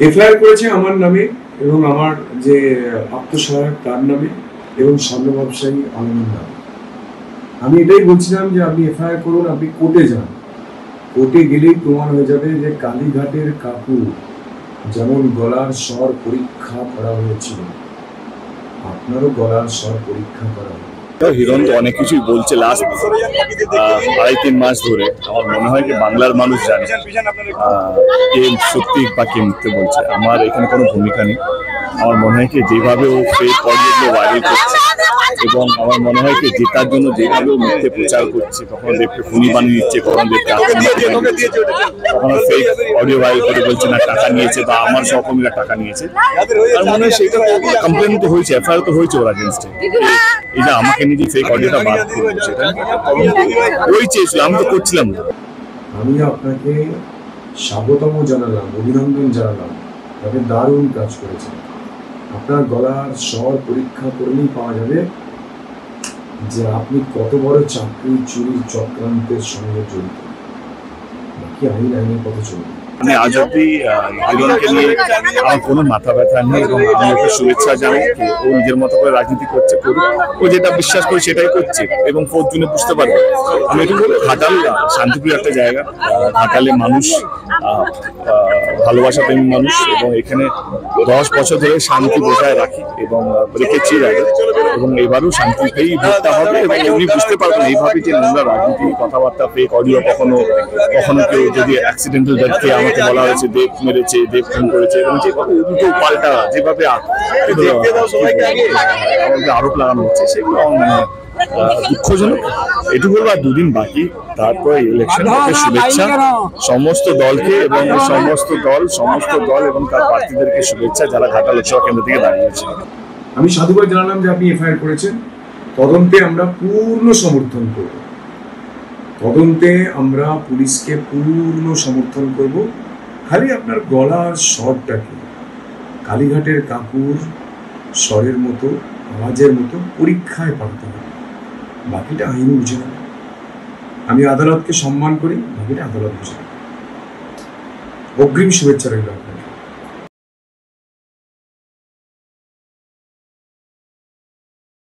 FIR করেছে আমার নামে এবং আমার যে আত্মসহায়ক তার নামে এবং স্বর্ণ ব্যবসায়ী আলমের নামে। আমি এটাই বলছিলাম যে আপনি এফআইআর করুন, আপনি কোর্টে যান, কোর্টে গেলেই প্রমাণ হয়ে যাবে যে কালীঘাটের কাকু যেমন গলার স্বর পরীক্ষা করা হয়েছিল, আপনারও গলার স্বর পরীক্ষা করা হবে। হিরণ তো অনেক কিছুই বলছে লাস্ট 2.5-3 মাস ধরে। আমার মনে হয় যে বাংলার মানুষ জানে কে সত্যি বা কে মিথ্যে বলছে। আমার এখানে কোনো ভূমিকা নেই। আমার মনে হয় কি যেভাবে ও ফেক অডিওগুলো ভাইরাল করছে এবং আমার মনে হয় কি জেতার জন্য যেভাবে ও মিথ্যে প্রচার করছে, কখনো দেবকে খুনি বানিয়ে দিচ্ছে, কখনো দেবকে কখনো ফেক অডিও ভাইরাল করে বলছে না টাকা নিয়েছে বা আমার সহকর্মীরা টাকা নিয়েছে। আর মনে হয় সেটা কমপ্লেন তো হয়েছে, এফআইআর তো হয়েছে ওর এগেনস্টে। এই যে আমাকে নিজে ফেক অডিওটা বাদ করবো সেটা ওই চেয়েছিল, আমি তো করছিলাম না। আমি আপনাকে স্বাগতম জানালাম, অভিনন্দন জানালাম, তাকে দারুণ কাজ করেছে। আপনার গলার স্বর পরীক্ষা করলেই পাওয়া যাবে যে আপনি কত বড় চাকরি চুরি চক্রান্তের সঙ্গে জড়িত। বাকি আইনের কথা চলবে। আমি আজ অব্দি হিরণকে নিয়ে আমার কোনো মাথা ব্যথা নেই এবং আমি ওকে শুভেচ্ছা জানাই। ও নিজের মতো করে রাজনীতি করছে, করুক। ও যেটা বিশ্বাস করে সেটাই করছে এবং 4 জুনে বুঝতে পারবে। আমি একটু বলবো, ঘাটাল শান্তিপ্রিয় একটা জায়গা। ঘাটালে মানুষ ভালোবাসা প্রেমী মানুষ এবং এখানে 10 বছর ধরে শান্তি বজায় রাখি এবং রেখেছি আগে, এবং এবারও শান্তিতেই ভোটটা হবে। এবং উনি বুঝতে পারবেন এইভাবে যে নোংরা রাজনীতি, কথাবার্তা, ফেক অডিও, কখনো কেউ যদি অ্যাক্সিডেন্টাল ডেথকে আমাকে বলা হয়েছে দেব মেরেছে, দেব খুন করেছে, এবং যেভাবে উল্টো পাল্টা যেভাবে আমাদের আরোপ লাগানো হচ্ছে সেগুলো আমার দুঃখজনক। এটুকু বলবো, আর 2 দিন বাকি, তারপরে ইলেকশন। শুভেচ্ছা সমস্ত দলকে এবং সমস্ত দল এবং তার প্রার্থীদেরকে শুভেচ্ছা যারা ঘাটাল লোকসভা কেন্দ্র থেকে দাঁড়িয়েছে। আমি সাধুবাদ জানালাম যে আপনি এফআইআর করেছেন। তদন্তে আমরা পূর্ণ সমর্থন করব, তদন্তে আমরা পুলিশকে পূর্ণ সমর্থন করব। খালি আপনার গলার স্বরটাকে কালীঘাটের কাকুর স্বরের মতো, আওয়াজের মতো পরীক্ষায় পাঠাতে হবে। বাকিটা আইন বুঝে নেবে। আমি আদালতকে সম্মান করি, বাকিটা আদালত বুঝে নেবে। অগ্রিম শুভেচ্ছা রইল।